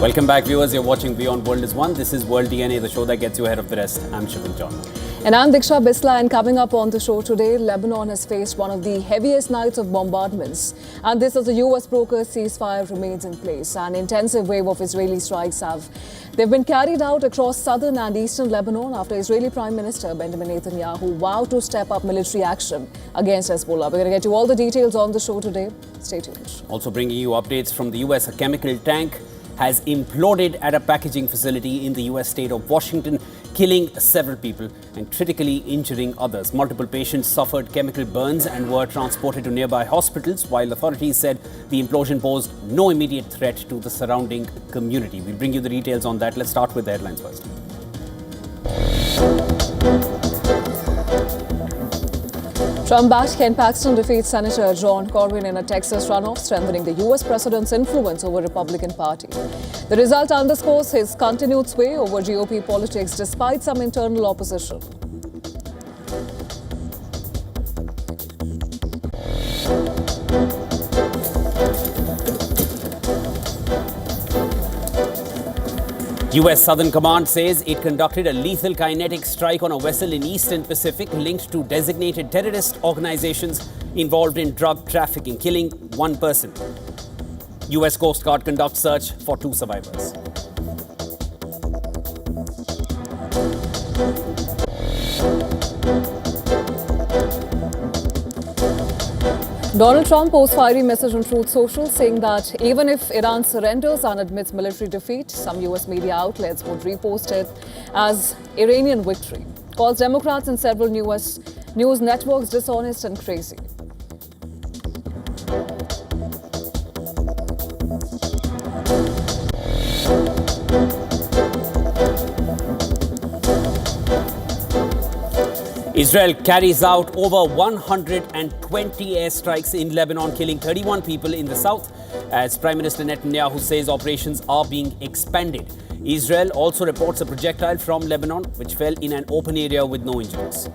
Welcome back, viewers. You're watching WION World is One. This is World DNA, the show that gets you ahead of the rest. I'm Shivin John. And I'm Diksha Bisla, and coming up on the show today, Lebanon has faced one of the heaviest nights of bombardments. And this as the US brokered ceasefire remains in place. An intensive wave of Israeli strikes they've been carried out across southern and eastern Lebanon after Israeli Prime Minister Benjamin Netanyahu vowed to step up military action against Hezbollah. We're going to get you all the details on the show today. Stay tuned. Also bringing you updates from the US, a chemical tank has imploded at a packaging facility in the US state of Washington, killing several people and critically injuring others. Multiple patients suffered chemical burns and were transported to nearby hospitals, while authorities said the implosion posed no immediate threat to the surrounding community. We'll bring you the details on that. Let's start with the headlines first. Trump-backed Ken Paxton defeats Senator John Corwin in a Texas runoff, strengthening the U.S. president's influence over Republican Party. The result underscores his continued sway over GOP politics despite some internal opposition. US Southern Command says it conducted a lethal kinetic strike on a vessel in Eastern Pacific linked to designated terrorist organizations involved in drug trafficking, killing one person. US Coast Guard conducts search for 2 survivors. Donald Trump posts fiery message on Truth Social saying that even if Iran surrenders and admits military defeat, some US media outlets would repost it as Iranian victory. Calls Democrats and several US news networks dishonest and crazy. Israel carries out over 120 airstrikes in Lebanon, killing 31 people in the south, as Prime Minister Netanyahu says operations are being expanded. Israel also reports a projectile from Lebanon, which fell in an open area with no injuries.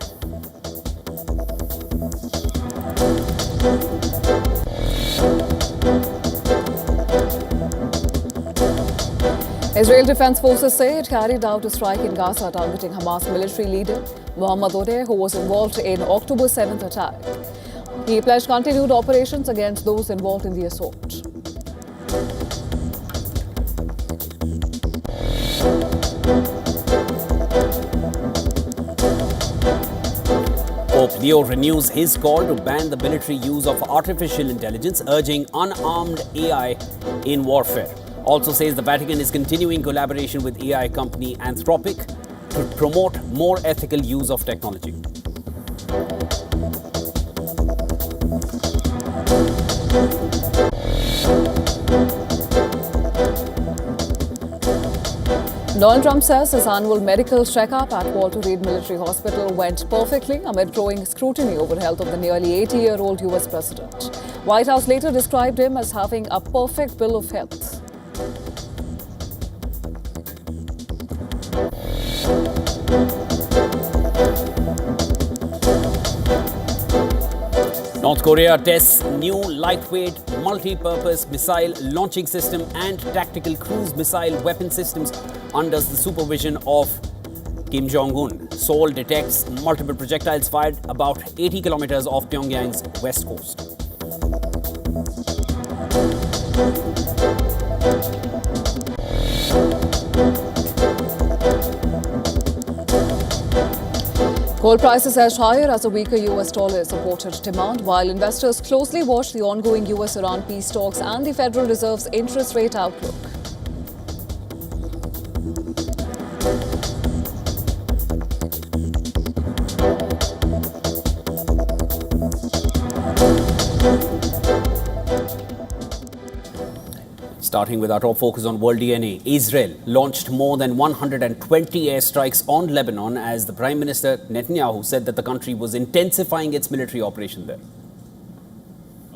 Israel Defense Forces say it carried out a strike in Gaza targeting Hamas military leader Mohammad Odeh, who was involved in October 7th attack. He pledged continued operations against those involved in the assault. Pope Leo renews his call to ban the military use of artificial intelligence, urging unarmed AI in warfare. Also says the Vatican is continuing collaboration with AI company Anthropic to promote more ethical use of technology. Donald Trump says his annual medical checkup at Walter Reed Military Hospital went perfectly amid growing scrutiny over the health of the nearly 80-year-old US president. White House later described him as having a perfect bill of health. North Korea tests new lightweight multi-purpose missile launching system and tactical cruise missile weapon systems under the supervision of Kim Jong-un. Seoul detects multiple projectiles fired about 80 kilometers off Pyongyang's west coast. Gold prices edged higher as a weaker US dollar supported demand, while investors closely watch the ongoing US-Iran peace talks and the Federal Reserve's interest rate outlook. Starting with our top focus on World DNA, Israel launched more than 120 airstrikes on Lebanon as the Prime Minister Netanyahu said that the country was intensifying its military operation there.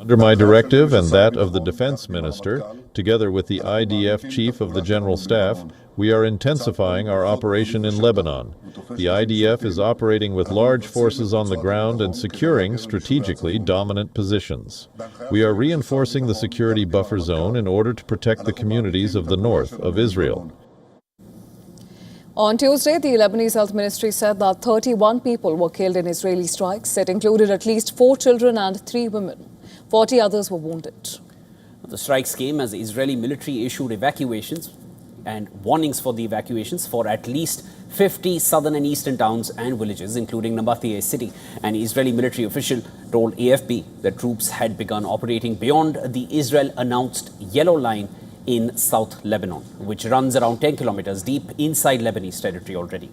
Under my directive and that of the defense minister, Together with the IDF Chief of the General Staff, we are intensifying our operation in Lebanon. The IDF is operating with large forces on the ground and securing strategically dominant positions. We are reinforcing the security buffer zone in order to protect the communities of the north of Israel. On Tuesday, the Lebanese Health Ministry said that 31 people were killed in Israeli strikes. It included at least 4 children and 3 women. 40 others were wounded. The strikes came as the Israeli military issued evacuations and warnings for the evacuations for at least 50 southern and eastern towns and villages, including Nabateh city. An Israeli military official told AFP that troops had begun operating beyond the Israel-announced yellow line in South Lebanon, which runs around 10 kilometers deep inside Lebanese territory already.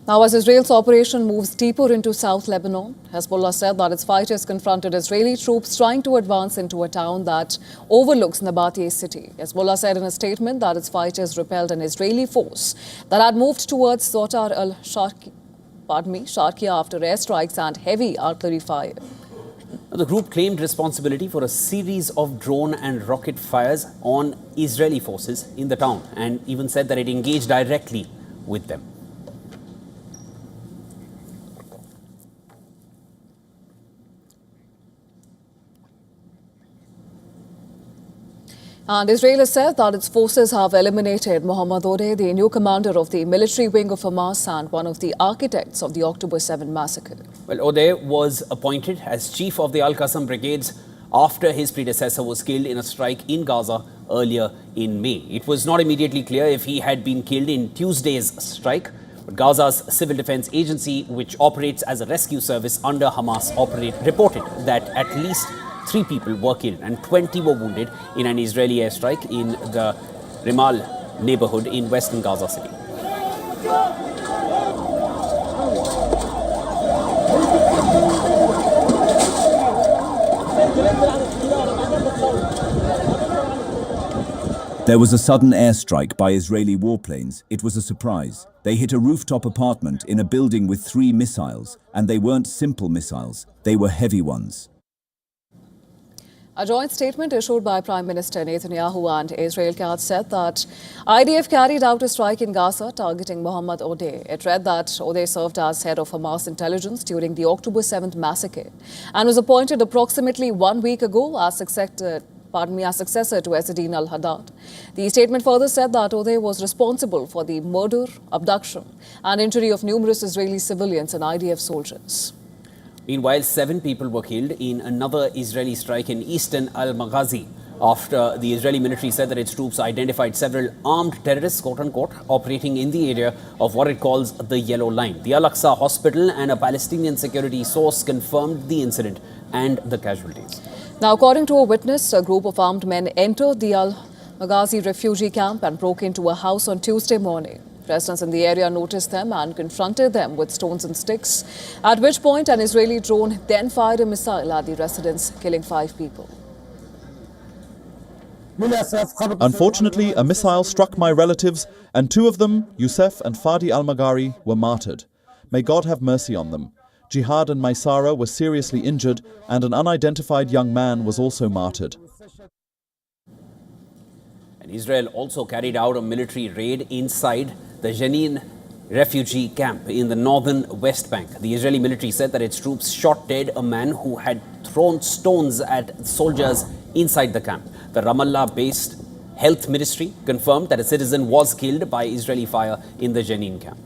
Now, as Israel's operation moves deeper into South Lebanon, Hezbollah said that its fighters confronted Israeli troops trying to advance into a town that overlooks Nabateh city. Hezbollah said in a statement that its fighters repelled an Israeli force that had moved towards Zotar al-Sharqiya after airstrikes and heavy artillery fire. The group claimed responsibility for a series of drone and rocket fires on Israeli forces in the town and even said that it engaged directly with them. And Israel has said that its forces have eliminated Mohammad Odeh, the new commander of the military wing of Hamas and one of the architects of the October 7 massacre. Well, Odeh was appointed as chief of the Al-Qassam brigades after his predecessor was killed in a strike in Gaza earlier in May. It was not immediately clear if he had been killed in Tuesday's strike, but Gaza's civil defense agency, which operates as a rescue service under Hamas, reported that at least 3 people were killed and 20 were wounded in an Israeli airstrike in the Rimal neighborhood in western Gaza City. There was a sudden airstrike by Israeli warplanes. It was a surprise. They hit a rooftop apartment in a building with 3 missiles, and they weren't simple missiles, they were heavy ones. A joint statement issued by Prime Minister Netanyahu and Israel Katz said that IDF carried out a strike in Gaza targeting Mohammad Odeh. It read that Odeh served as head of Hamas intelligence during the October 7th massacre and was appointed approximately 1 week ago as successor to Ezzeddin al-Haddad. The statement further said that Odeh was responsible for the murder, abduction and injury of numerous Israeli civilians and IDF soldiers. Meanwhile, 7 people were killed in another Israeli strike in eastern Al-Maghazi after the Israeli military said that its troops identified several armed terrorists, quote-unquote, operating in the area of what it calls the Yellow Line. The Al-Aqsa Hospital and a Palestinian security source confirmed the incident and the casualties. Now, according to a witness, a group of armed men entered the Al-Maghazi refugee camp and broke into a house on Tuesday morning. Residents in the area noticed them and confronted them with stones and sticks, at which point an Israeli drone then fired a missile at the residents, killing 5 people. Unfortunately, a missile struck my relatives, and 2 of them, Youssef and Fadi al-Maghari, were martyred. May God have mercy on them. Jihad and Maisara were seriously injured, and an unidentified young man was also martyred. And Israel also carried out a military raid inside the Jenin refugee camp in the northern West Bank. The Israeli military said that its troops shot dead a man who had thrown stones at soldiers inside the camp. The Ramallah-based health ministry confirmed that a citizen was killed by Israeli fire in the Jenin camp.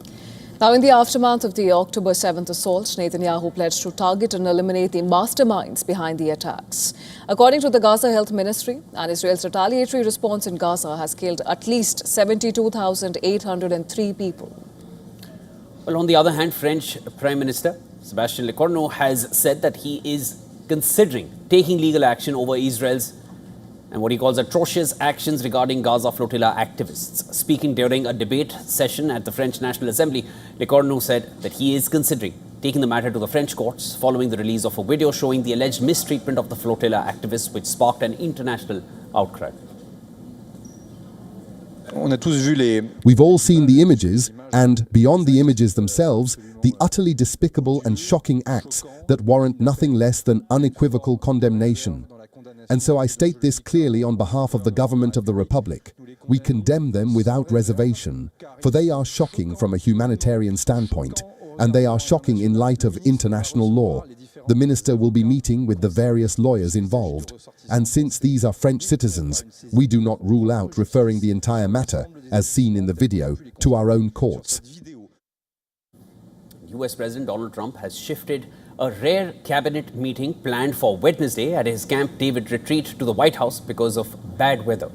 Now, in the aftermath of the October 7th assault, Netanyahu pledged to target and eliminate the masterminds behind the attacks. According to the Gaza Health Ministry, Israel's retaliatory response in Gaza has killed at least 72,803 people. Well, on the other hand, French Prime Minister Sébastien Lecornu has said that he is considering taking legal action over Israel's and what he calls atrocious actions regarding Gaza flotilla activists. Speaking during a debate session at the French National Assembly, Lecornu said that he is considering taking the matter to the French courts following the release of a video showing the alleged mistreatment of the flotilla activists, which sparked an international outcry. We've all seen the images, and beyond the images themselves, the utterly despicable and shocking acts that warrant nothing less than unequivocal condemnation. And so I state this clearly on behalf of the government of the Republic. We condemn them without reservation, for they are shocking from a humanitarian standpoint, and they are shocking in light of international law. The minister will be meeting with the various lawyers involved, and since these are French citizens, we do not rule out referring the entire matter, as seen in the video, to our own courts. US President Donald Trump has shifted a rare cabinet meeting planned for Wednesday at his Camp David retreat to the White House because of bad weather.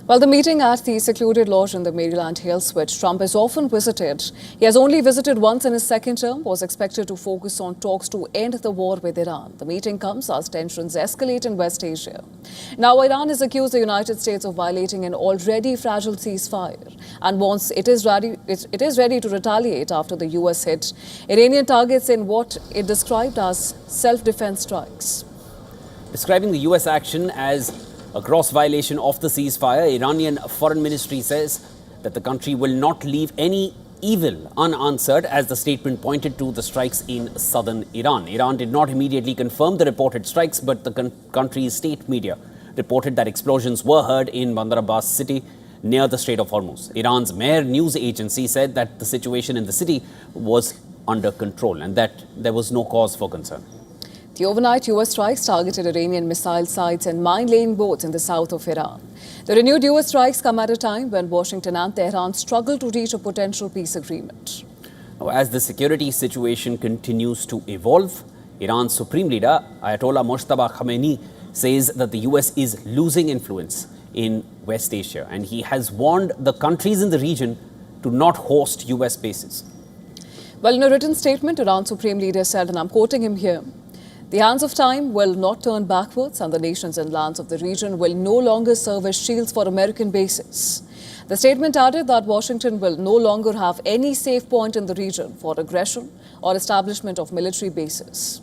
Well, the meeting at the secluded lodge in the Maryland Hills, which Trump has often visited, he has only visited once in his second term, was expected to focus on talks to end the war with Iran. The meeting comes as tensions escalate in West Asia. Now, Iran has accused the United States of violating an already fragile ceasefire and warns it is ready to retaliate after the US hit Iranian targets in what it described as self-defense strikes. Describing the US action as a gross violation of the ceasefire, Iranian Foreign Ministry says that the country will not leave any evil unanswered as the statement pointed to the strikes in southern Iran. Iran did not immediately confirm the reported strikes, but the country's state media reported that explosions were heard in Bandar Abbas city near the Strait of Hormuz. Iran's Mehr news agency said that the situation in the city was under control and that there was no cause for concern. The overnight US strikes targeted Iranian missile sites and mine-laying boats in the south of Iran. The renewed US strikes come at a time when Washington and Tehran struggle to reach a potential peace agreement. Now, as the security situation continues to evolve, Iran's supreme leader, Ayatollah Mojtaba Khamenei, says that the US is losing influence in West Asia, and he has warned the countries in the region to not host US bases. Well, in a written statement, Iran's supreme leader said, and I'm quoting him here, "The hands of time will not turn backwards, and the nations and lands of the region will no longer serve as shields for American bases." The statement added that Washington will no longer have any safe point in the region for aggression or establishment of military bases.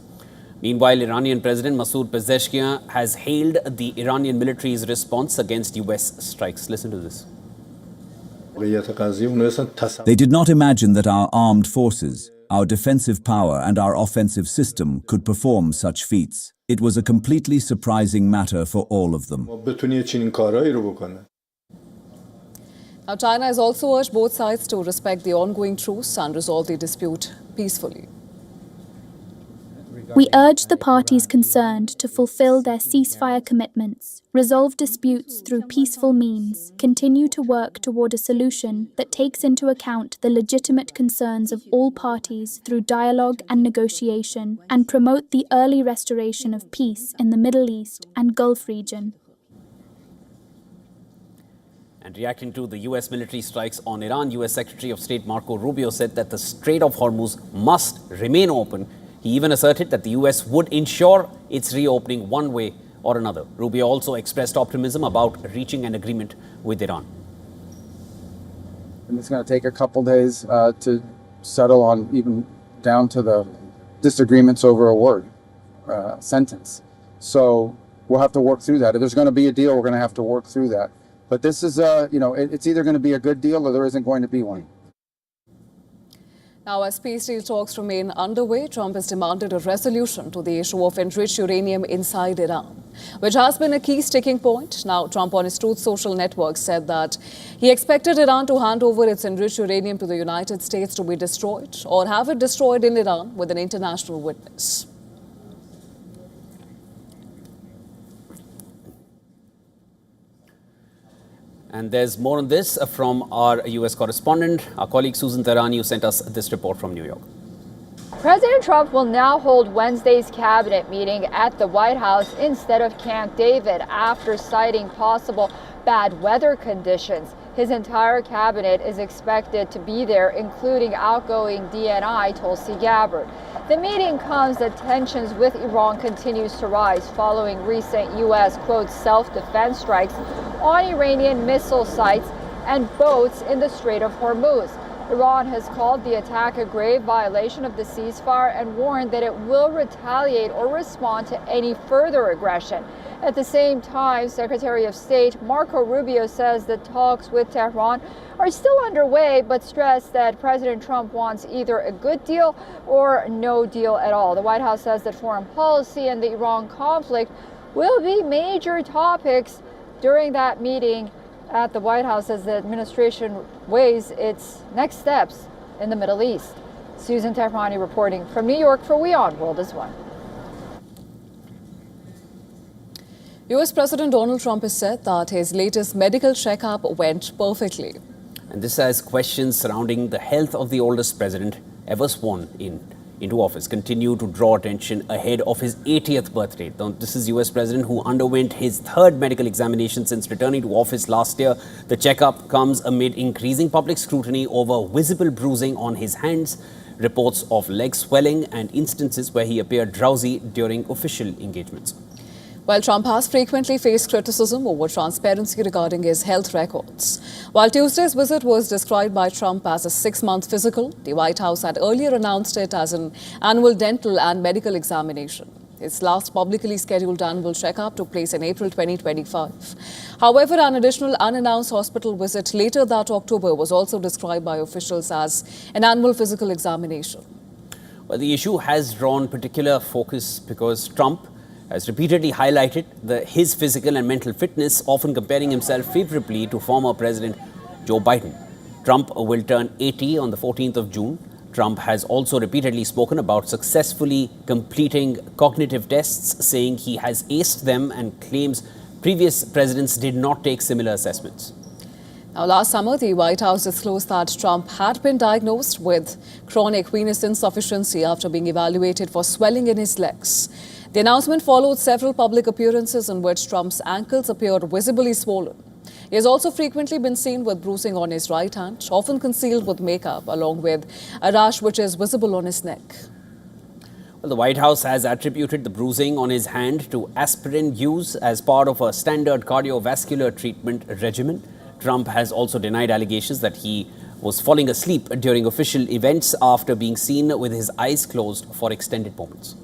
Meanwhile, Iranian President Masoud Pezeshkian has hailed the Iranian military's response against US strikes. Listen to this. They did not imagine that our armed forces, our defensive power and our offensive system could perform such feats. It was a completely surprising matter for all of them. Now, China has also urged both sides to respect the ongoing truce and resolve the dispute peacefully. We urge the parties concerned to fulfill their ceasefire commitments, resolve disputes through peaceful means, continue to work toward a solution that takes into account the legitimate concerns of all parties through dialogue and negotiation, and promote the early restoration of peace in the Middle East and Gulf region. And reacting to the US military strikes on Iran, US Secretary of State Marco Rubio said that the Strait of Hormuz must remain open. He even asserted that the US would ensure its reopening one way or another. Rubio also expressed optimism about reaching an agreement with Iran. And it's going to take a couple days to settle on, even down to the disagreements over a word, sentence. So we'll have to work through that. If there's going to be a deal, we're going to have to work through that. But this is, it's either going to be a good deal or there isn't going to be one. Now, as peace deal talks remain underway, Trump has demanded a resolution to the issue of enriched uranium inside Iran, which has been a key sticking point. Now, Trump on his Truth Social network said that he expected Iran to hand over its enriched uranium to the United States to be destroyed or have it destroyed in Iran with an international witness. And there's more on this from our US correspondent, our colleague Susan Tarani, who sent us this report from New York. President Trump will now hold Wednesday's cabinet meeting at the White House instead of Camp David after citing possible bad weather conditions. His entire cabinet is expected to be there, including outgoing DNI Tulsi Gabbard. The meeting comes as tensions with Iran continues to rise following recent U.S. quote self-defense strikes on Iranian missile sites and boats in the Strait of Hormuz. Iran has called the attack a grave violation of the ceasefire and warned that it will retaliate or respond to any further aggression. At the same time, Secretary of State Marco Rubio says the talks with Tehran are still underway, but stressed that President Trump wants either a good deal or no deal at all. The White House says that foreign policy and the Iran conflict will be major topics during that meeting at the White House as the administration weighs its next steps in the Middle East. Susan Tehrani reporting from New York for WION World is One. US President Donald Trump has said that his latest medical checkup went perfectly. And this as questions surrounding the health of the oldest president ever sworn into office continue to draw attention ahead of his 80th birthday. Now, this is US President who underwent his third medical examination since returning to office last year. The checkup comes amid increasing public scrutiny over visible bruising on his hands, reports of leg swelling and instances where he appeared drowsy during official engagements. While Trump has frequently faced criticism over transparency regarding his health records. While Tuesday's visit was described by Trump as a 6-month physical, the White House had earlier announced it as an annual dental and medical examination. Its last publicly scheduled annual checkup took place in April 2025. However, an additional unannounced hospital visit later that October was also described by officials as an annual physical examination. Well, the issue has drawn particular focus because Trump has repeatedly highlighted his physical and mental fitness, often comparing himself favorably to former President Joe Biden. Trump will turn 80 on the 14th of June. Trump has also repeatedly spoken about successfully completing cognitive tests, saying he has aced them and claims previous presidents did not take similar assessments. Now, last summer, the White House disclosed that Trump had been diagnosed with chronic venous insufficiency after being evaluated for swelling in his legs. The announcement followed several public appearances in which Trump's ankles appeared visibly swollen. He has also frequently been seen with bruising on his right hand, often concealed with makeup, along with a rash which is visible on his neck. Well, the White House has attributed the bruising on his hand to aspirin use as part of a standard cardiovascular treatment regimen. Trump has also denied allegations that he was falling asleep during official events after being seen with his eyes closed for extended moments.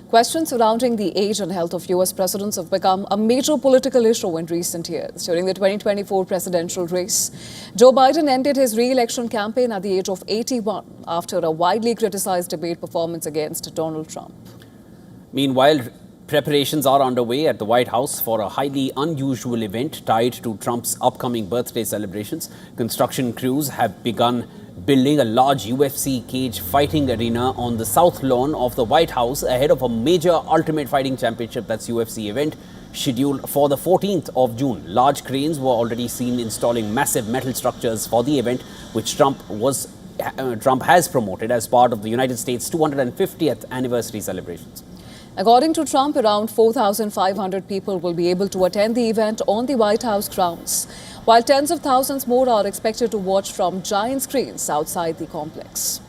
Questions surrounding the age and health of US presidents have become a major political issue in recent years. During the 2024 presidential race, Joe Biden ended his re-election campaign at the age of 81 after a widely criticized debate performance against Donald Trump. Meanwhile, preparations are underway at the White House for a highly unusual event tied to Trump's upcoming birthday celebrations. Construction crews have begun building a large UFC cage fighting arena on the south lawn of the White House ahead of a major Ultimate Fighting Championship, that's UFC event, scheduled for the 14th of June. Large cranes were already seen installing massive metal structures for the event, which Trump has promoted as part of the United States' 250th anniversary celebrations. According to Trump, around 4,500 people will be able to attend the event on the White House grounds, while tens of thousands more are expected to watch from giant screens outside the complex.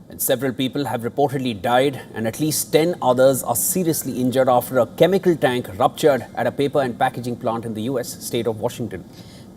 And several people have reportedly died and at least 10 others are seriously injured after a chemical tank ruptured at a paper and packaging plant in the US state of Washington.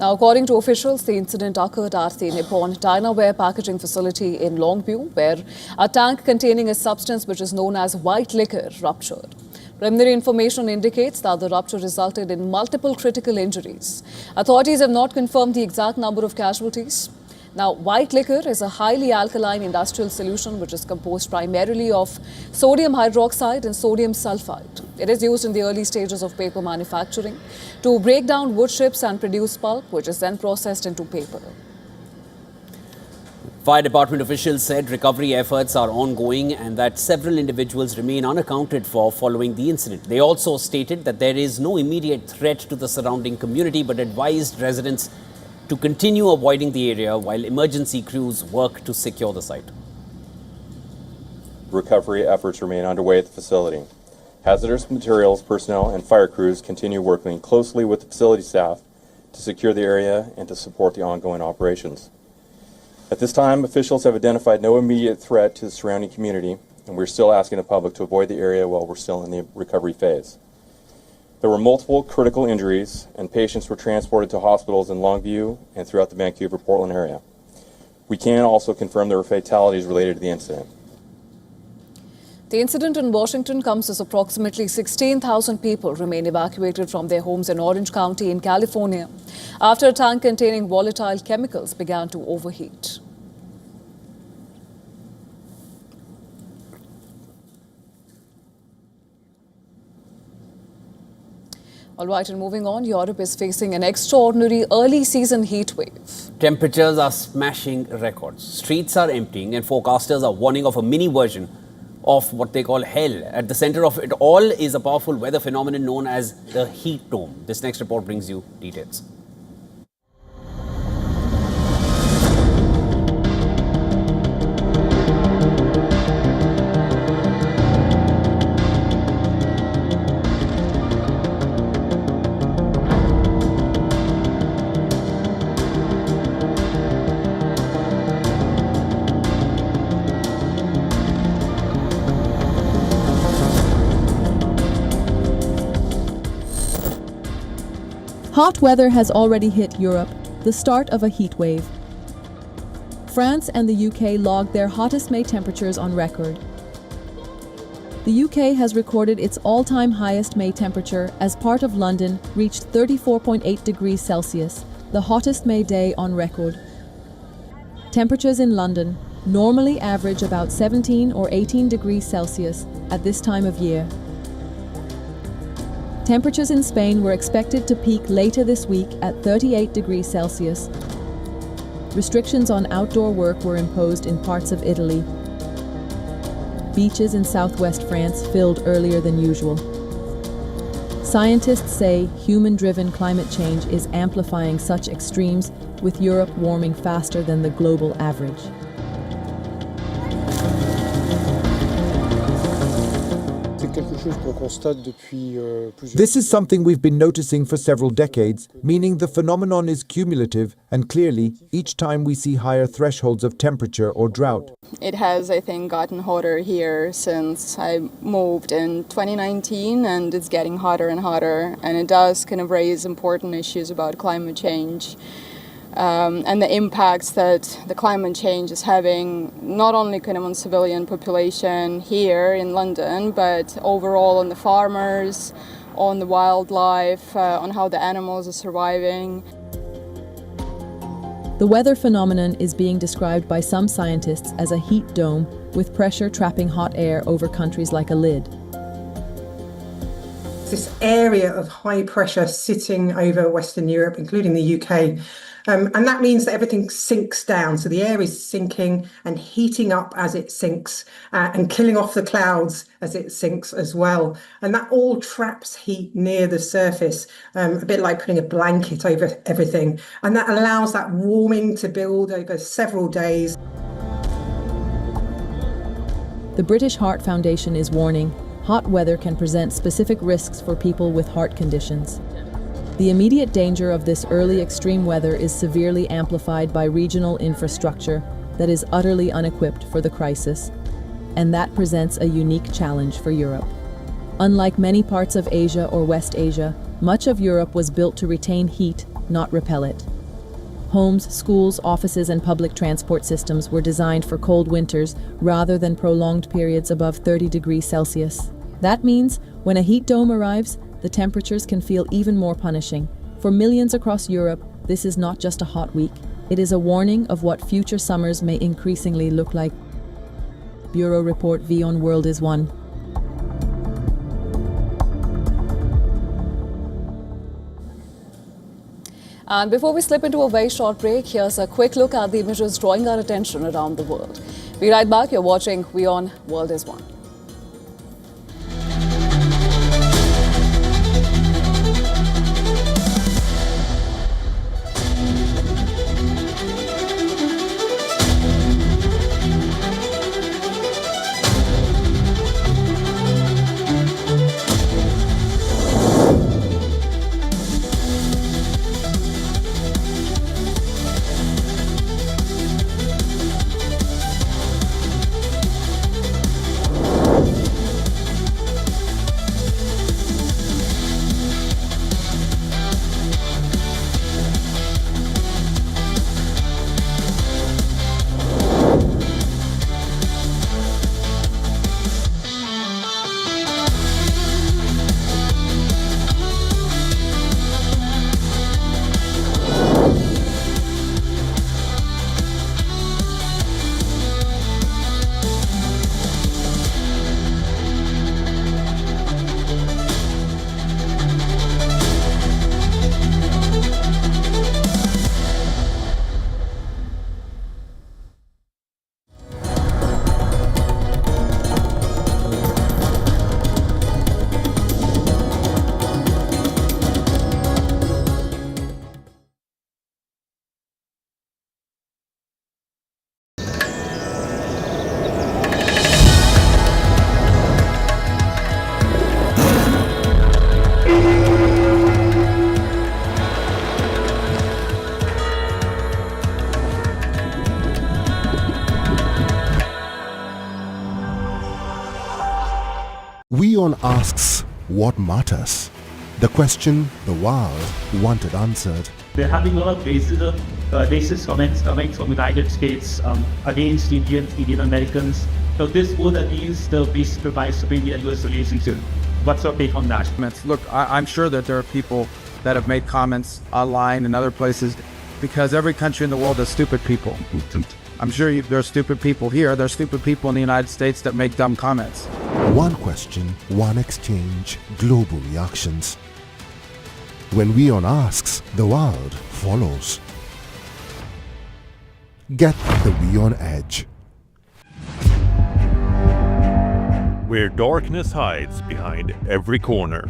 Now, according to officials, the incident occurred at the Nippon Dinnerware packaging facility in Longview, where a tank containing a substance which is known as white liquor ruptured. Preliminary information indicates that the rupture resulted in multiple critical injuries. Authorities have not confirmed the exact number of casualties. Now, white liquor is a highly alkaline industrial solution which is composed primarily of sodium hydroxide and sodium sulfide. It is used in the early stages of paper manufacturing to break down wood chips and produce pulp, which is then processed into paper. Fire department officials said recovery efforts are ongoing and that several individuals remain unaccounted for following the incident. They also stated that there is no immediate threat to the surrounding community, but advised residents to continue avoiding the area while emergency crews work to secure the site. Recovery efforts remain underway at the facility. Hazardous materials personnel and fire crews continue working closely with the facility staff to secure the area and to support the ongoing operations. At this time, officials have identified no immediate threat to the surrounding community, and we're still asking the public to avoid the area while we're still in the recovery phase. There were multiple critical injuries, and patients were transported to hospitals in Longview and throughout the Vancouver-Portland area. We can also confirm there were fatalities related to the incident. The incident in Washington comes as approximately 16,000 people remain evacuated from their homes in Orange County in California after a tank containing volatile chemicals began to overheat. All right, and moving on, Europe is facing an extraordinary early season heat wave. Temperatures are smashing records. Streets are emptying and forecasters are warning of a mini version of what they call hell. At the center of it all is a powerful weather phenomenon known as the heat dome. This next report brings you details. Hot weather has already hit Europe, the start of a heat wave. France and the UK logged their hottest May temperatures on record. The UK has recorded its all-time highest May temperature as part of London reached 34.8 degrees Celsius, the hottest May day on record. Temperatures in London normally average about 17 or 18 degrees Celsius at this time of year. Temperatures in Spain were expected to peak later this week at 38 degrees Celsius. Restrictions on outdoor work were imposed in parts of Italy. Beaches in southwest France filled earlier than usual. Scientists say human-driven climate change is amplifying such extremes, with Europe warming faster than the global average. This is something we've been noticing for several decades, meaning the phenomenon is cumulative, and clearly, each time we see higher thresholds of temperature or drought. It has, I think, gotten hotter here since I moved in 2019, and it's getting hotter and hotter, and it does kind of raise important issues about climate change. And the impacts that the climate change is having not only kind of on civilian population here in London, but overall on the farmers, on the wildlife, on how the animals are surviving. The weather phenomenon is being described by some scientists as a heat dome, with pressure trapping hot air over countries like a lid. This area of high pressure sitting over Western Europe, including the UK, and that means that everything sinks down. So the air is sinking and heating up as it sinks and killing off the clouds as it sinks as well. And that all traps heat near the surface, a bit like putting a blanket over everything. And that allows that warming to build over several days. The British Heart Foundation is warning hot weather can present specific risks for people with heart conditions. The immediate danger of this early extreme weather is severely amplified by regional infrastructure that is utterly unequipped for the crisis, and that presents a unique challenge for Europe. Unlike many parts of Asia or West Asia, much of Europe was built to retain heat, not repel it. Homes, schools, offices, and public transport systems were designed for cold winters rather than prolonged periods above 30 degrees Celsius. That means when a heat dome arrives, the temperatures can feel even more punishing. For millions across Europe, this is not just a hot week. It is a warning of what future summers may increasingly look like. Bureau Report WION World is one. And before we slip into a very short break, here's a quick look at the images drawing our attention around the world. Be right back. You're watching WION World is One. WION asks what matters. The question the world wanted answered. They're having a lot of racist comments coming from the United States against Indian Americans. So this would at least be supervised to India-US relationship. What's your take on that? Look, I'm sure that there are people that have made comments online and other places because every country in the world has stupid people. I'm sure there are stupid people here. There are stupid people in the United States that make dumb comments. One question, one exchange, global reactions. When WION asks, the world follows. Get the WION edge. Where darkness hides behind every corner.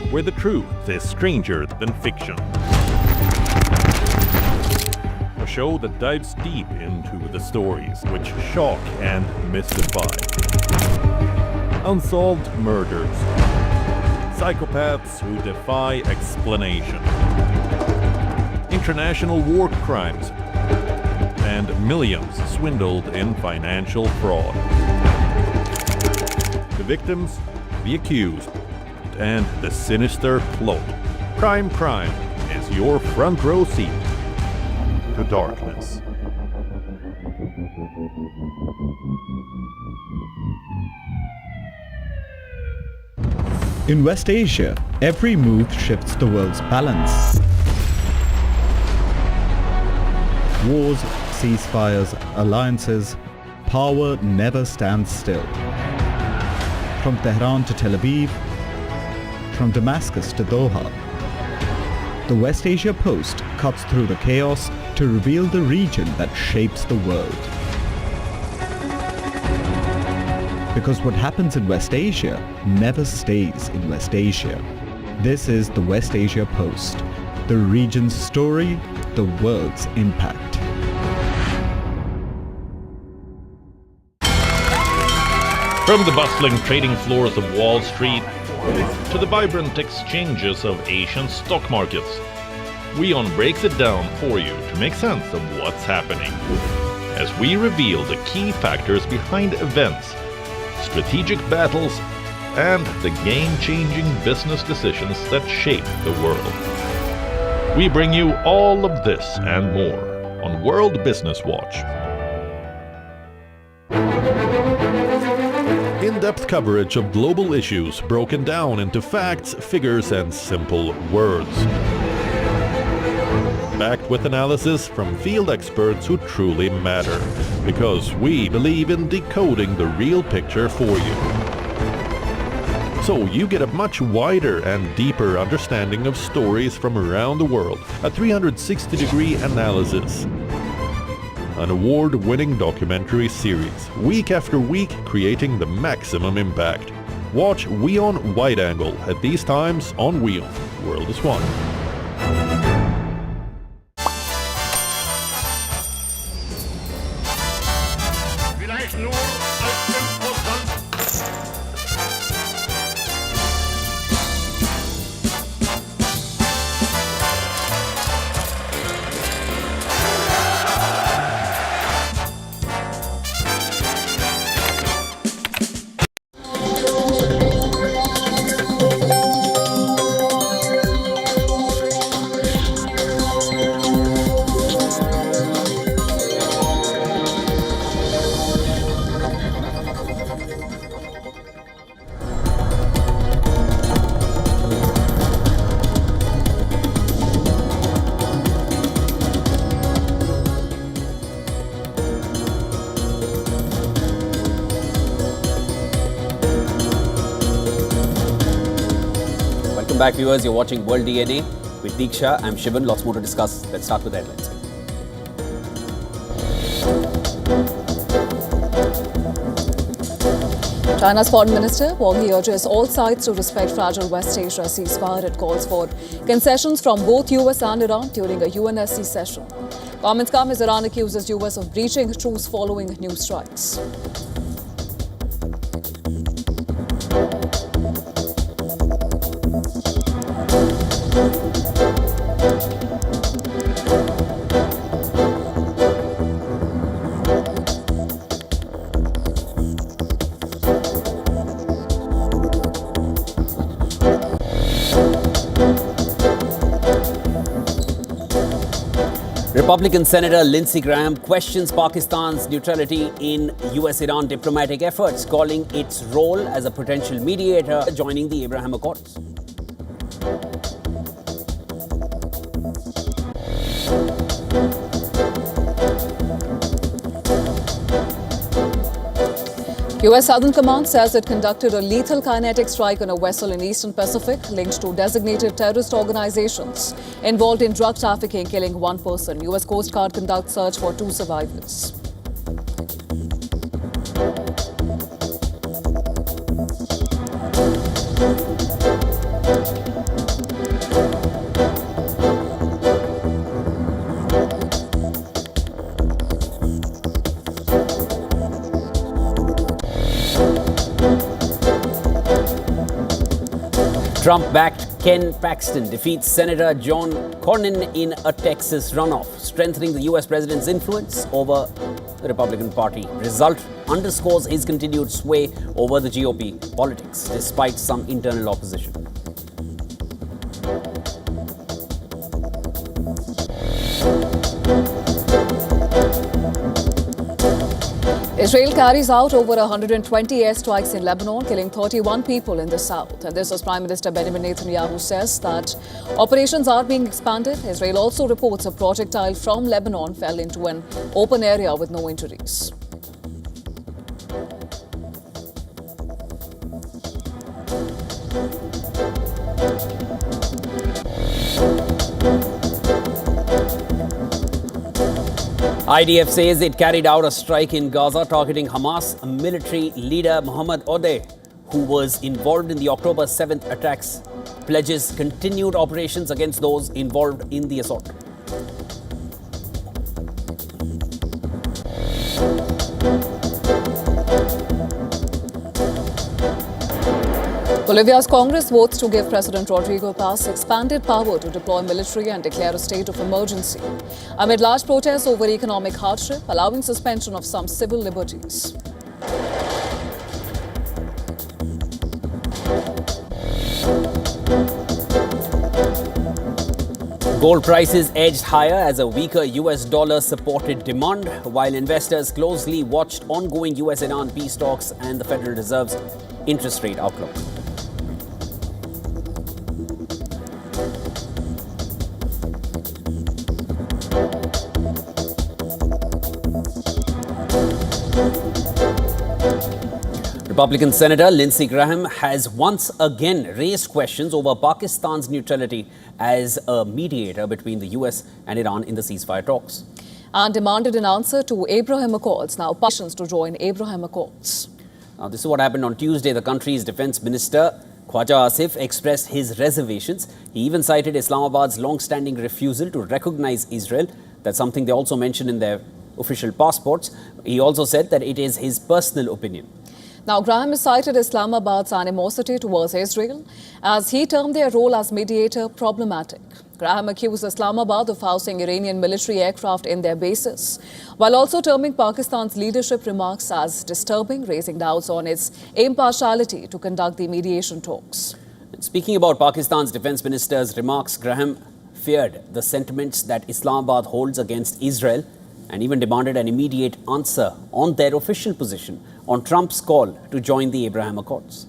Where the truth is stranger than fiction. A show that dives deep into the stories which shock and mystify. Unsolved murders. Psychopaths who defy explanation. International war crimes. And millions swindled in financial fraud. The victims, the accused, and the sinister plot. Crime is your front row seat to darkness. In West Asia, every move shifts the world's balance. Wars, ceasefires, alliances, power never stands still. From Tehran to Tel Aviv, from Damascus to Doha, the West Asia Post cuts through the chaos to reveal the region that shapes the world. Because what happens in West Asia never stays in West Asia. This is the West Asia Post, the region's story, the world's impact. From the bustling trading floors of Wall Street to the vibrant exchanges of Asian stock markets, WION breaks it down for you to make sense of what's happening. As we reveal the key factors behind events, strategic battles, and the game-changing business decisions that shape the world. We bring you all of this and more on World Business Watch. In-depth coverage of global issues broken down into facts, figures, and simple words. Backed with analysis from field experts who truly matter, because we believe in decoding the real picture for you. So you get a much wider and deeper understanding of stories from around the world, a 360-degree analysis. An award-winning documentary series, week after week creating the maximum impact. Watch WION Wide Angle at these times on WION. World is One. Welcome back, viewers. You're watching World DNA with Deeksha. I'm Shivan. Lots more to discuss. Let's start with the headlines. China's Foreign Minister Wang Yi urges all sides to respect fragile West Asia ceasefire. It calls for concessions from both US and Iran during a UNSC session. Comments come as Iran accuses US of breaching truce following new strikes. Republican Senator Lindsey Graham questions Pakistan's neutrality in US-Iran diplomatic efforts, calling its role as a potential mediator joining the Abraham Accords. US Southern Command says it conducted a lethal kinetic strike on a vessel in Eastern Pacific linked to designated terrorist organizations involved in drug trafficking, killing one person. US Coast Guard conducts search for 2 survivors. Trump-backed Ken Paxton defeats Senator John Cornyn in a Texas runoff, strengthening the US president's influence over the Republican Party. Result underscores his continued sway over the GOP politics, despite some internal opposition. Israel carries out over 120 airstrikes in Lebanon, killing 31 people in the south. And this as Prime Minister Benjamin Netanyahu says that operations are being expanded. Israel also reports a projectile from Lebanon fell into an open area with no injuries. IDF says it carried out a strike in Gaza targeting Hamas military leader Mohammed Odeh, who was involved in the October 7th attacks, pledges continued operations against those involved in the assault. Bolivia's Congress votes to give President Rodrigo Paz expanded power to deploy military and declare a state of emergency, amid large protests over economic hardship, allowing suspension of some civil liberties. Gold prices edged higher as a weaker US dollar supported demand, while investors closely watched ongoing US-Iran peace talks and the Federal Reserve's interest rate outlook. Republican Senator Lindsey Graham has once again raised questions over Pakistan's neutrality as a mediator between the US and Iran in the ceasefire talks. And demanded an answer to Abraham Accords, now petitions to join Abraham Accords. Now, this is what happened on Tuesday. The country's defense minister, Khwaja Asif, expressed his reservations. He even cited Islamabad's long-standing refusal to recognize Israel. That's something they also mentioned in their official passports. He also said that it is his personal opinion. Now, Graham has cited Islamabad's animosity towards Israel as he termed their role as mediator problematic. Graham accused Islamabad of housing Iranian military aircraft in their bases, while also terming Pakistan's leadership remarks as disturbing, raising doubts on its impartiality to conduct the mediation talks. Speaking about Pakistan's defense minister's remarks, Graham feared the sentiments that Islamabad holds against Israel and even demanded an immediate answer on their official position on Trump's call to join the Abraham Accords.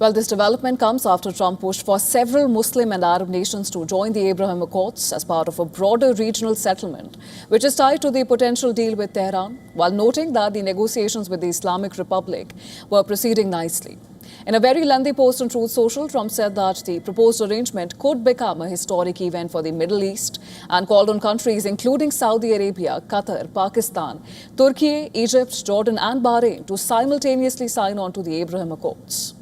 Well, this development comes after Trump pushed for several Muslim and Arab nations to join the Abraham Accords as part of a broader regional settlement, which is tied to the potential deal with Tehran, while noting that the negotiations with the Islamic Republic were proceeding nicely. In a very lengthy post on Truth Social, Trump said that the proposed arrangement could become a historic event for the Middle East and called on countries including Saudi Arabia, Qatar, Pakistan, Turkey, Egypt, Jordan and Bahrain to simultaneously sign on to the Abraham Accords.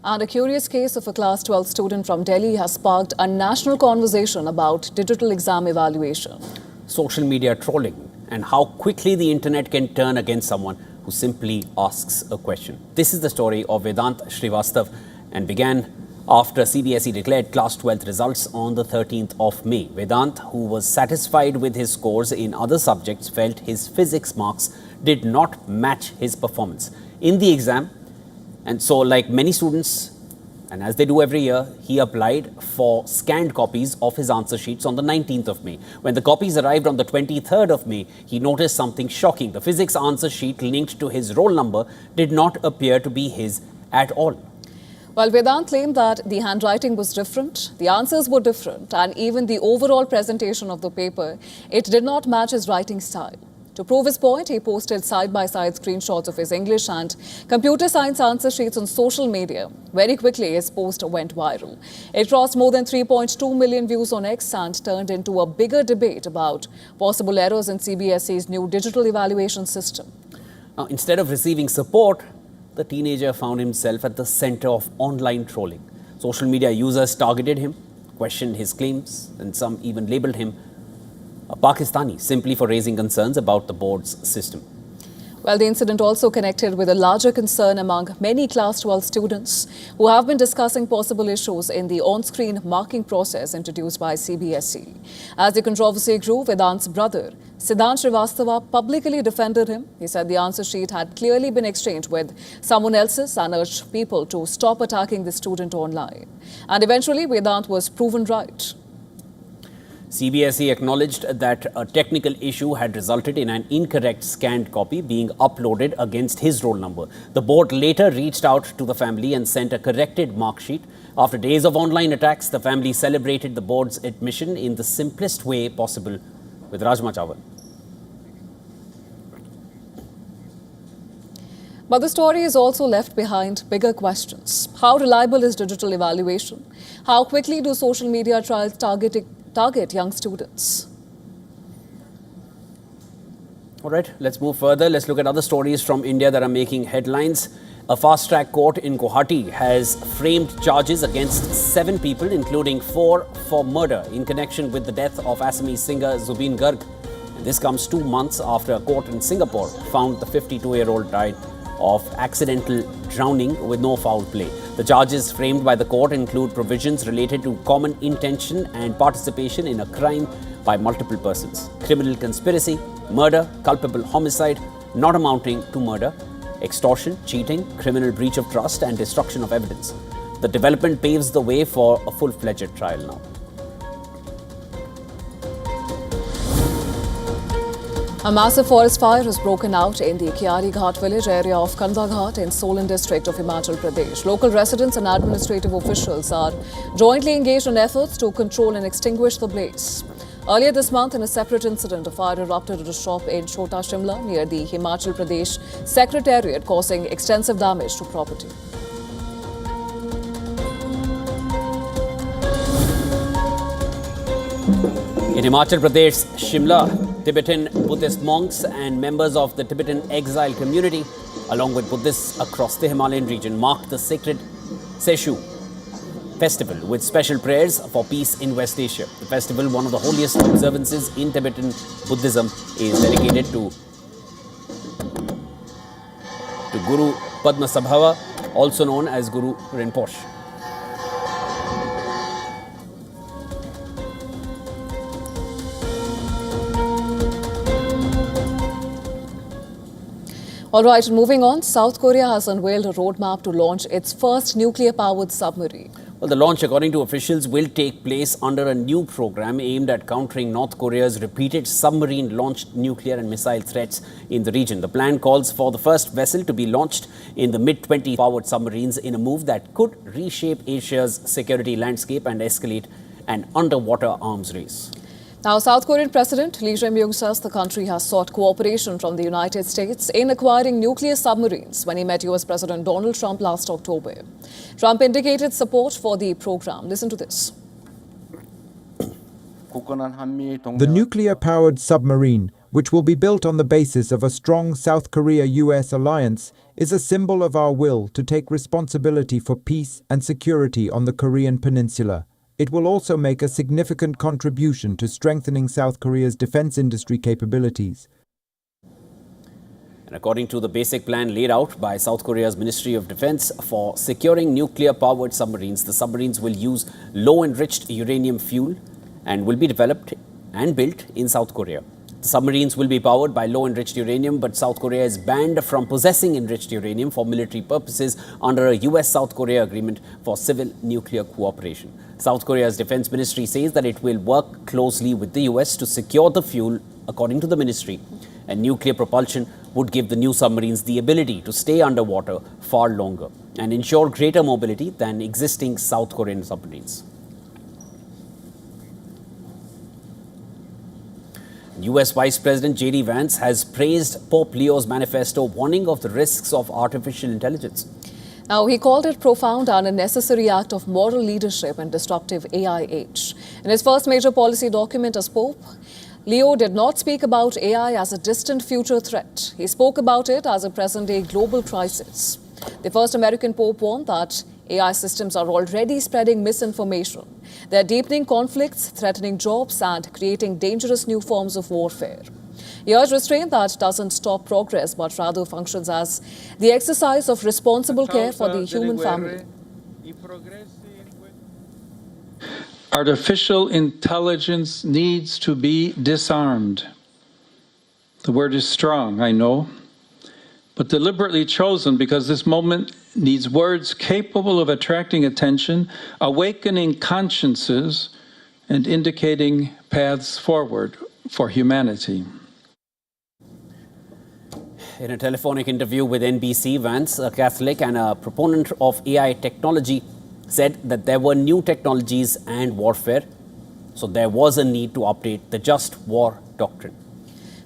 And a curious case of a class 12 student from Delhi has sparked a national conversation about digital exam evaluation. Social media trolling and how quickly the internet can turn against someone who simply asks a question. This is the story of Vedant Srivastav and began after CBSE declared class 12th results on the 13th of May. Vedant, who was satisfied with his scores in other subjects, felt his physics marks did not match his performance. In the exam, And so, like many students, and as they do every year, he applied for scanned copies of his answer sheets on the 19th of May. When the copies arrived on the 23rd of May, he noticed something shocking. The physics answer sheet linked to his roll number did not appear to be his at all. Well, Vedant claimed that the handwriting was different, the answers were different, and even the overall presentation of the paper, it did not match his writing style. To prove his point, he posted side-by-side screenshots of his English and computer science answer sheets on social media. Very quickly, his post went viral. It crossed more than 3.2 million views on X and turned into a bigger debate about possible errors in CBSE's new digital evaluation system. Now, instead of receiving support, the teenager found himself at the center of online trolling. Social media users targeted him, questioned his claims, and some even labeled him a Pakistani simply for raising concerns about the board's system. Well, the incident also connected with a larger concern among many Class 12 students who have been discussing possible issues in the on-screen marking process introduced by CBSE. As the controversy grew, Vedant's brother, Siddhant Srivastava, publicly defended him. He said the answer sheet had clearly been exchanged with someone else's and urged people to stop attacking the student online. And eventually, Vedant was proven right. CBSE acknowledged that a technical issue had resulted in an incorrect scanned copy being uploaded against his roll number. The board later reached out to the family and sent a corrected mark sheet. After days of online attacks, the family celebrated the board's admission in the simplest way possible with Rajma Chawal. But the story has also left behind bigger questions. How reliable is digital evaluation? How quickly do social media trials target young students? All right, let's move further. Let's look at other stories from India that are making headlines. A fast-track court in Guwahati has framed charges against 7 people, including 4 for murder in connection with the death of Assamese singer Zubeen Garg. And this comes 2 months after a court in Singapore found the 52-year-old died of accidental drowning with no foul play. The charges framed by the court include provisions related to common intention and participation in a crime by multiple persons, criminal conspiracy, murder, culpable homicide not amounting to murder, extortion, cheating, criminal breach of trust and destruction of evidence. The development paves the way for a full-fledged trial now. A massive forest fire has broken out in the Kiari Ghat village area of Kanda Ghat in Solan district of Himachal Pradesh. Local residents and administrative officials are jointly engaged in efforts to control and extinguish the blaze. Earlier this month, in a separate incident, a fire erupted at a shop in Chota Shimla near the Himachal Pradesh Secretariat, causing extensive damage to property. In Himachal Pradesh, Shimla, Tibetan Buddhist monks and members of the Tibetan exile community, along with Buddhists across the Himalayan region, marked the sacred Seshu festival with special prayers for peace in West Asia. The festival, one of the holiest observances in Tibetan Buddhism, is dedicated to Guru Padmasambhava, also known as Guru Rinpoche. All right, moving on, South Korea has unveiled a roadmap to launch its first nuclear-powered submarine. Well, the launch, according to officials, will take place under a new program aimed at countering North Korea's repeated submarine-launched nuclear and missile threats in the region. The plan calls for the first vessel to be launched in the mid-20s powered submarines in a move that could reshape Asia's security landscape and escalate an underwater arms race. Now, South Korean President Lee Jae-myung says the country has sought cooperation from the United States in acquiring nuclear submarines when he met US President Donald Trump last October. Trump indicated support for the program. Listen to this. The nuclear-powered submarine, which will be built on the basis of a strong South Korea-US alliance, is a symbol of our will to take responsibility for peace and security on the Korean peninsula. It will also make a significant contribution to strengthening South Korea's defense industry capabilities. And according to the basic plan laid out by South Korea's Ministry of Defense for securing nuclear-powered submarines, the submarines will use low-enriched uranium fuel and will be developed and built in South Korea. The submarines will be powered by low-enriched uranium, but South Korea is banned from possessing enriched uranium for military purposes under a US-South Korea agreement for civil nuclear cooperation. South Korea's defense ministry says that it will work closely with the US to secure the fuel. According to the ministry, and nuclear propulsion would give the new submarines the ability to stay underwater far longer and ensure greater mobility than existing South Korean submarines. US Vice President J.D. Vance has praised Pope Leo's manifesto, warning of the risks of artificial intelligence. Now, he called it profound and a necessary act of moral leadership in disruptive AI age. In his first major policy document as Pope, Leo did not speak about AI as a distant future threat. He spoke about it as a present-day global crisis. The first American Pope warned that AI systems are already spreading misinformation. They are deepening conflicts, threatening jobs, and creating dangerous new forms of warfare. He urged restraint that doesn't stop progress, but rather functions as the exercise of responsible care for the human family. Artificial intelligence needs to be disarmed. The word is strong, I know, but deliberately chosen because this moment needs words capable of attracting attention, awakening consciences, and indicating paths forward for humanity. In a telephonic interview with NBC, Vance, a Catholic and a proponent of AI technology, said that there were new technologies and warfare, so there was a need to update the just war doctrine.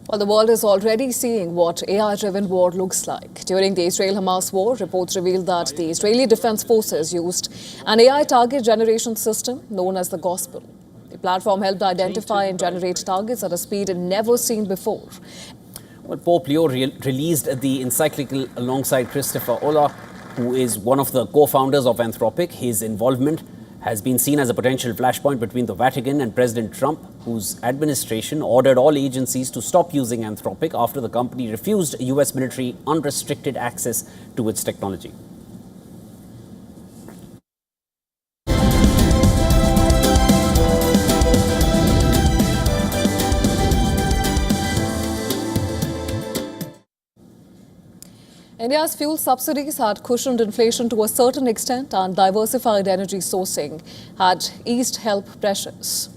Well, the world is already seeing what AI-driven war looks like. During the Israel-Hamas war, reports revealed that the Israeli Defense Forces used an AI target generation system known as the Gospel. The platform helped identify and generate targets at a speed never seen before. Well, Pope Leo released the encyclical alongside Christopher Olah, who is one of the co-founders of Anthropic. His involvement has been seen as a potential flashpoint between the Vatican and President Trump, whose administration ordered all agencies to stop using Anthropic after the company refused US military unrestricted access to its technology. India's fuel subsidies had cushioned inflation to a certain extent, and diversified energy sourcing had eased health pressures.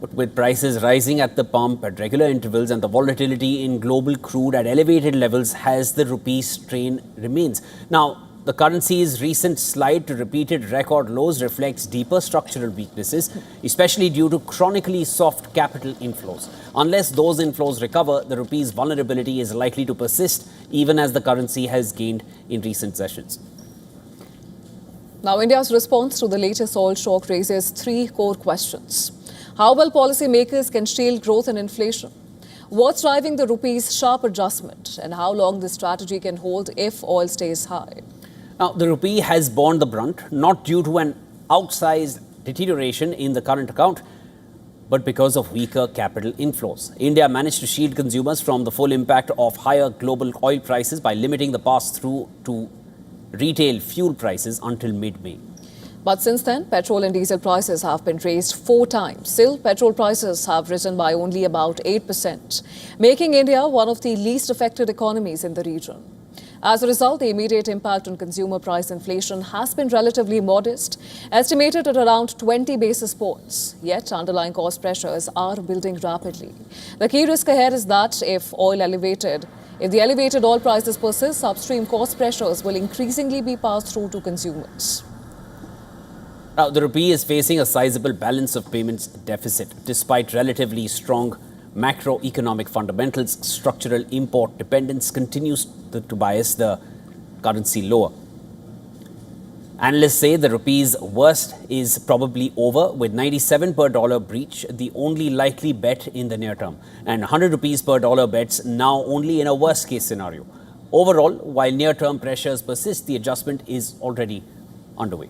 But with prices rising at the pump at regular intervals and the volatility in global crude at elevated levels as the rupee strain remains. Now, the currency's recent slide to repeated record lows reflects deeper structural weaknesses, especially due to chronically soft capital inflows. Unless those inflows recover, the rupee's vulnerability is likely to persist, even as the currency has gained in recent sessions. Now, India's response to the latest oil shock raises three core questions. How well policymakers can shield growth and inflation? What's driving the rupee's sharp adjustment? And how long this strategy can hold if oil stays high? Now, the rupee has borne the brunt, not due to an outsized deterioration in the current account, but because of weaker capital inflows. India managed to shield consumers from the full impact of higher global oil prices by limiting the pass-through to retail fuel prices until mid-May. But since then, petrol and diesel prices have been raised 4 times. Still, petrol prices have risen by only about 8%, making India one of the least affected economies in the region. As a result, the immediate impact on consumer price inflation has been relatively modest, estimated at around 20 basis points. Yet, underlying cost pressures are building rapidly. The key risk ahead is that if the elevated oil prices persist, upstream cost pressures will increasingly be passed through to consumers. Now, the rupee is facing a sizable balance of payments deficit. Despite relatively strong macroeconomic fundamentals, structural import dependence continues to bias the currency lower. Analysts say the rupee's worst is probably over, with 97 per dollar breach the only likely bet in the near term, and 100 rupees per dollar bets now only in a worst case scenario. Overall, while near-term pressures persist, the adjustment is already underway.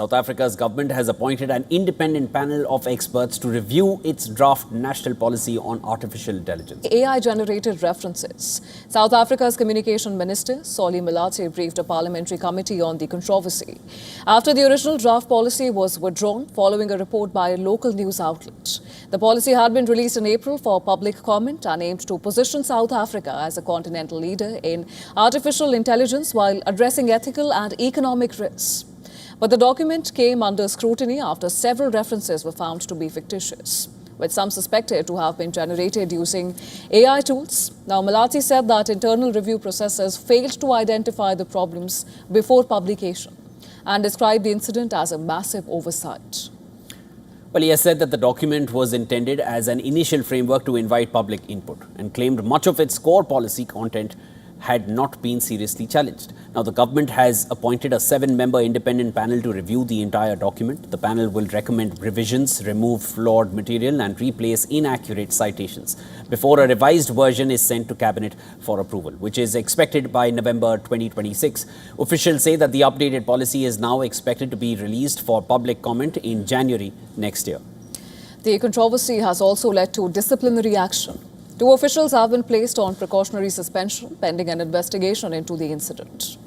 South Africa's government has appointed an independent panel of experts to review its draft national policy on artificial intelligence. AI-generated references. South Africa's Communication Minister, Solly Malatsi, briefed a parliamentary committee on the controversy after the original draft policy was withdrawn following a report by a local news outlet. The policy had been released in April for public comment and aimed to position South Africa as a continental leader in artificial intelligence while addressing ethical and economic risks. But the document came under scrutiny after several references were found to be fictitious, with some suspected to have been generated using AI tools. Now, Malatsi said that internal review processes failed to identify the problems before publication and described the incident as a massive oversight. Well, he has said that the document was intended as an initial framework to invite public input and claimed much of its core policy content had not been seriously challenged. Now, the government has appointed a 7-member independent panel to review the entire document. The panel will recommend revisions, remove flawed material and replace inaccurate citations before a revised version is sent to Cabinet for approval, which is expected by November 2026. Officials say that the updated policy is now expected to be released for public comment in January next year. The controversy has also led to disciplinary action. 2 officials have been placed on precautionary suspension pending an investigation into the incident.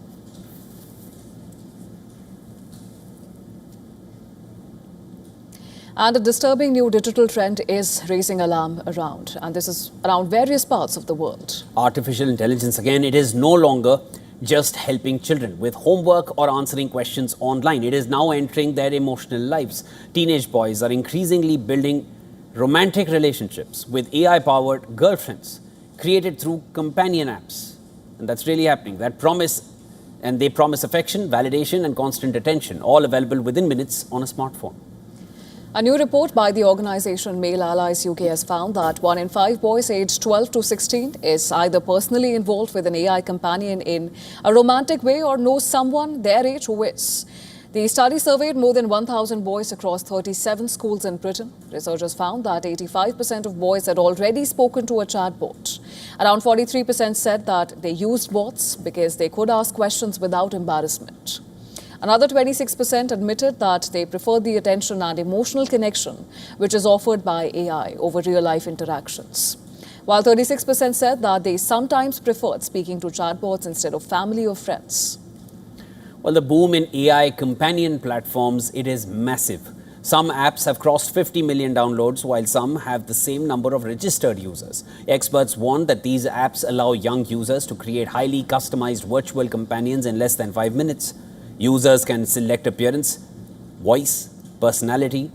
And a disturbing new digital trend is raising alarm around, and this is around various parts of the world. Artificial intelligence, again, it is no longer just helping children with homework or answering questions online. It is now entering their emotional lives. Teenage boys are increasingly building romantic relationships with AI-powered girlfriends created through companion apps. And that's really happening. They promise affection, validation and constant attention, all available within minutes on a smartphone. A new report by the organisation Male Allies UK has found that 1 in 5 boys aged 12 to 16 is either personally involved with an AI companion in a romantic way or knows someone their age who is. The study surveyed more than 1,000 boys across 37 schools in Britain. Researchers found that 85% of boys had already spoken to a chatbot. Around 43% said that they used bots because they could ask questions without embarrassment. Another 26% admitted that they preferred the attention and emotional connection which is offered by AI over real-life interactions, while 36% said that they sometimes preferred speaking to chatbots instead of family or friends. Well, the boom in AI companion platforms, it is massive. Some apps have crossed 50 million downloads, while some have the same number of registered users. Experts warn that these apps allow young users to create highly customized virtual companions in less than 5 minutes. Users can select appearance, voice, personality.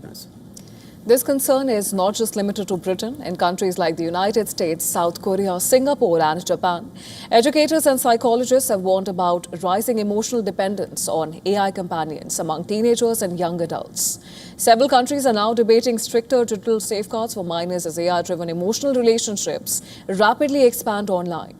This concern is not just limited to Britain. In countries like the United States, South Korea, Singapore and Japan, educators and psychologists have warned about rising emotional dependence on AI companions among teenagers and young adults. Several countries are now debating stricter digital safeguards for minors as AI-driven emotional relationships rapidly expand online.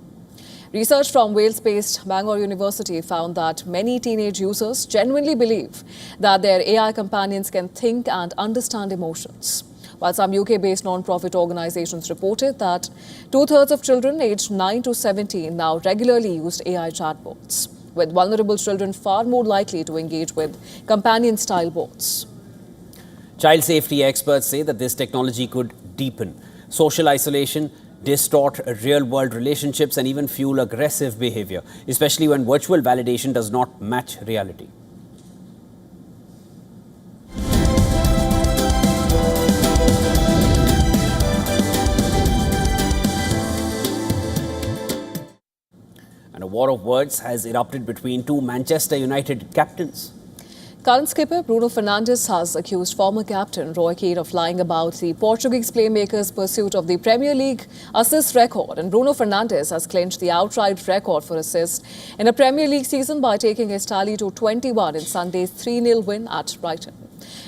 Research from Wales-based Bangor University found that many teenage users genuinely believe that their AI companions can think and understand emotions, while some UK-based non-profit organizations reported that 2/3 of children aged 9 to 17 now regularly used AI chatbots, with vulnerable children far more likely to engage with companion-style bots. Child safety experts say that this technology could deepen social isolation, distort real-world relationships and even fuel aggressive behavior, especially when virtual validation does not match reality. And a war of words has erupted between 2 Manchester United captains. Current skipper Bruno Fernandes has accused former captain Roy Keane of lying about the Portuguese playmaker's pursuit of the Premier League assist record, and Bruno Fernandes has clinched the outright record for assists in a Premier League season by taking his tally to 21 in Sunday's 3-0 win at Brighton.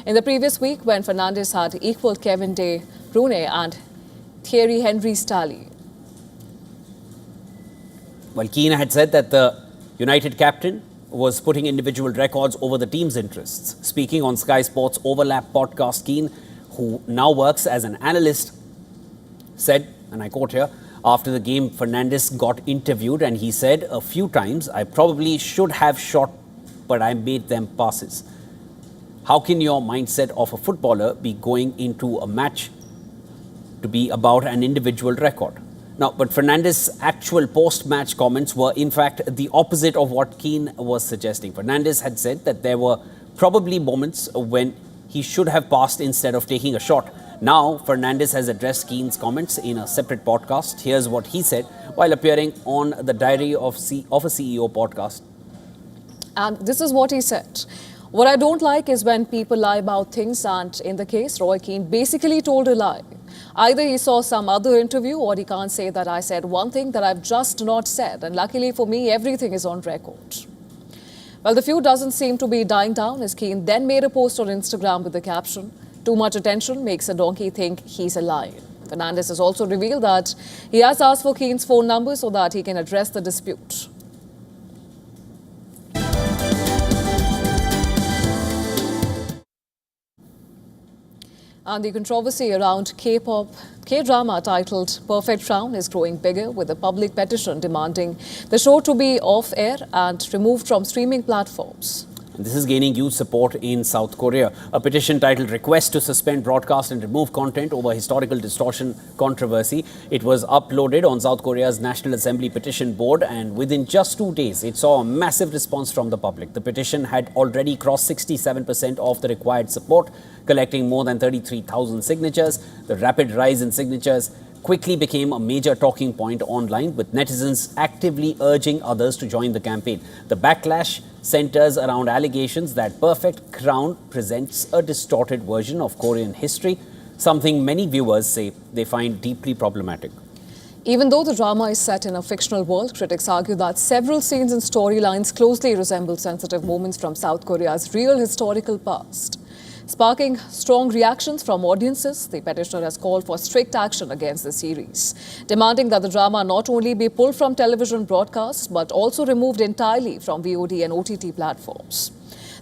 In the previous week, when Fernandes had equalled Kevin De Bruyne and Thierry Henry's tally. Well, Keane had said that the United captain was putting individual records over the team's interests. Speaking on Sky Sports Overlap podcast, Keane, who now works as an analyst, said, and I quote here, after the game, Fernandes got interviewed and he said a few times, I probably should have shot, but I made them passes. How can your mindset of a footballer be going into a match to be about an individual record? Now, but Fernandes' actual post-match comments were in fact the opposite of what Keane was suggesting. Fernandes had said that there were probably moments when he should have passed instead of taking a shot. Now, Fernandes has addressed Keane's comments in a separate podcast. Here's what he said while appearing on the Diary of a CEO podcast. And this is what he said. What I don't like is when people lie about things, and in the case, Roy Keane basically told a lie. Either he saw some other interview or he can't say that I said one thing that I've just not said. And luckily for me, everything is on record. Well, the feud doesn't seem to be dying down as Keane then made a post on Instagram with the caption, "Too much attention makes a donkey think he's a lion." Fernandes has also revealed that he has asked for Keane's phone number so that he can address the dispute. And the controversy around K-pop, K-drama titled Perfect Frown is growing bigger, with a public petition demanding the show to be off air and removed from streaming platforms. And this is gaining huge support in South Korea. A petition titled Request to Suspend Broadcast and Remove Content over Historical Distortion Controversy. It was uploaded on South Korea's National Assembly Petition Board, and within just 2 days, it saw a massive response from the public. The petition had already crossed 67% of the required support, collecting more than 33,000 signatures. The rapid rise in signatures quickly became a major talking point online, with netizens actively urging others to join the campaign. The backlash centers around allegations that Perfect Crown presents a distorted version of Korean history, something many viewers say they find deeply problematic. Even though the drama is set in a fictional world, critics argue that several scenes and storylines closely resemble sensitive moments from South Korea's real historical past. Sparking strong reactions from audiences, the petitioner has called for strict action against the series, demanding that the drama not only be pulled from television broadcasts, but also removed entirely from VOD and OTT platforms.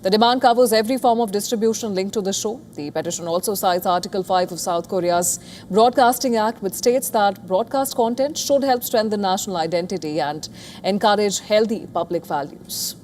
The demand covers every form of distribution linked to the show. The petition also cites Article 5 of South Korea's Broadcasting Act, which states that broadcast content should help strengthen national identity and encourage healthy public values.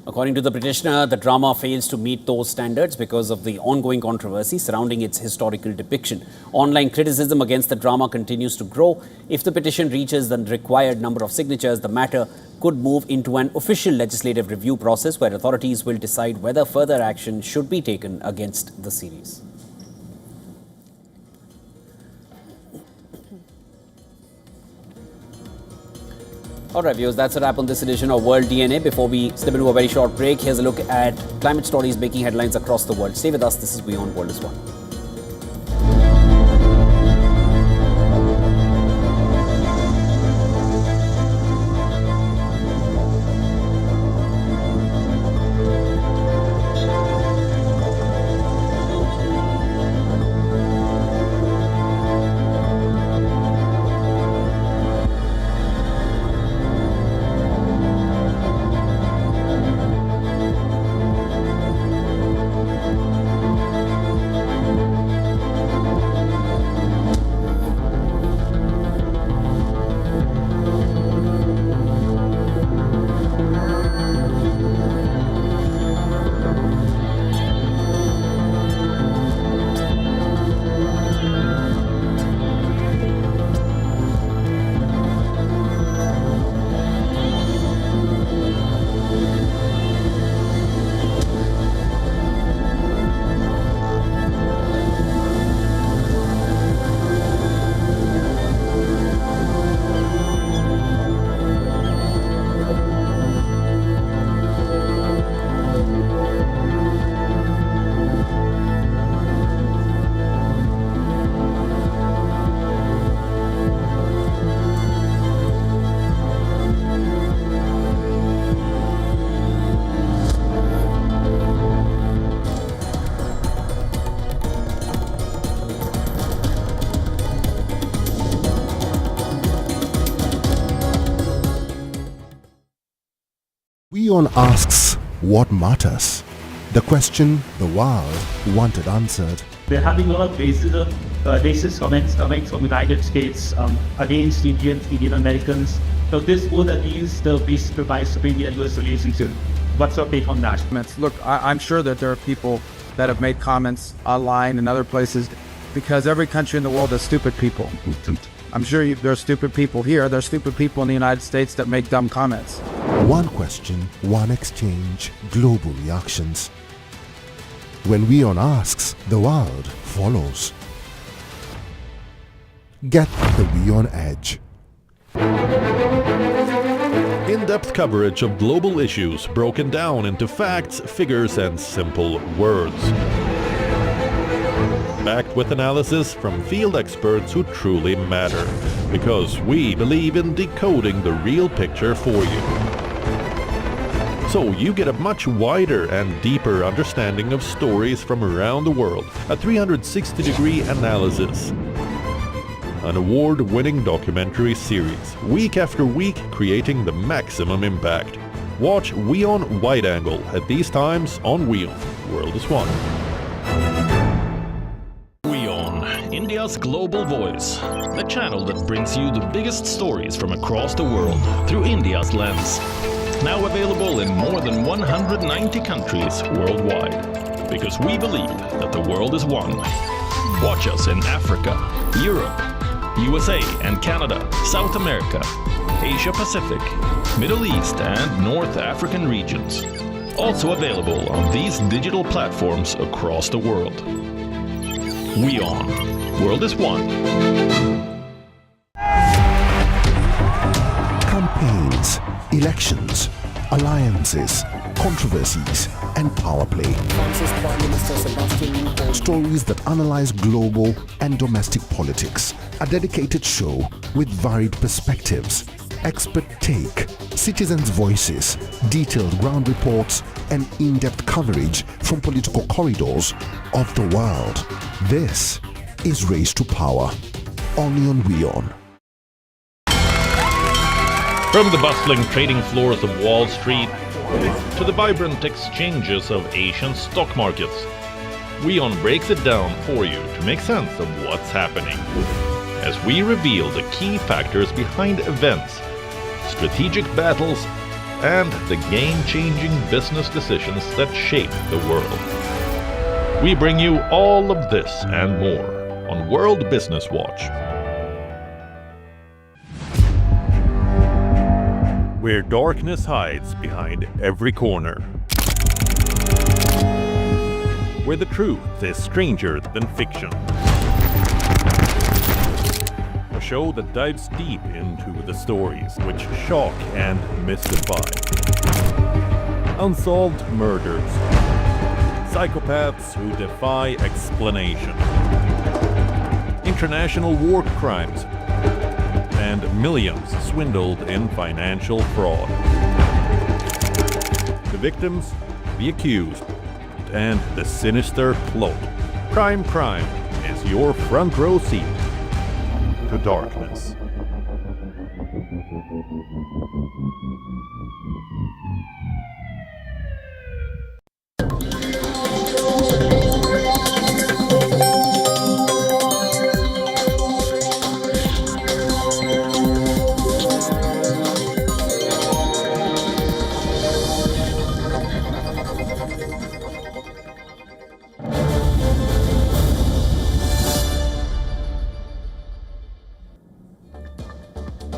According to the petitioner, the drama fails to meet those standards because of the ongoing controversy surrounding its historical depiction. Online criticism against the drama continues to grow. If the petition reaches the required number of signatures, the matter could move into an official legislative review process where authorities will decide whether further action should be taken against the series. All right, viewers, that's a wrap on this edition of World DNA. Before we slip into a very short break, here's a look at climate stories making headlines across the world. Stay with us. This is WION World is One. WION asks, what matters? The question the world wanted answered. They're having a lot of racist comments coming from the United States against Indian Americans. So this would at least be supervised between the US relationship. What's your take on that? Look, I'm sure that there are people that have made comments online and other places, because every country in the world has stupid people. I'm sure there are stupid people here. There are stupid people in the United States that make dumb comments. One question, one exchange, global reactions. When WION asks, the world follows. Get the WION edge. In-depth coverage of global issues broken down into facts, figures, and simple words. Backed with analysis from field experts who truly matter, because we believe in decoding the real picture for you. So you get a much wider and deeper understanding of stories from around the world, a 360-degree analysis. An award-winning documentary series, week after week creating the maximum impact. Watch WION Wide Angle at these times on WION World is One. WION, India's global voice, the channel that brings you the biggest stories from across the world through India's lens. Now available in more than 190 countries worldwide, because we believe that the world is one. Watch us in Africa, Europe, USA and Canada, South America, Asia Pacific, Middle East and North African regions. Also available on these digital platforms across the world. WION, World is One. Campaigns, elections, alliances, controversies, and power play. Stories that analyze global and domestic politics. A dedicated show with varied perspectives, expert take, citizens' voices, detailed ground reports, and in-depth coverage from political corridors of the world. This is Race to Power, only on WION. From the bustling trading floors of Wall Street to the vibrant exchanges of Asian stock markets, WION breaks it down for you to make sense of what's happening, as we reveal the key factors behind events, strategic battles, and the game-changing business decisions that shape the world. We bring you all of this and more on World Business Watch. Where darkness hides behind every corner. Where the truth is stranger than fiction. A show that dives deep into the stories which shock and mystify. Unsolved murders. Psychopaths who defy explanation. International war crimes. And millions swindled in financial fraud. The victims, the accused, and the sinister plot. Crime is your front row seat to darkness.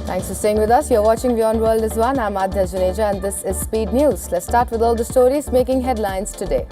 Thanks for staying with us. You're watching WION World is One. I'm Adya Juneja and this is Speed News. Let's start with all the stories making headlines today.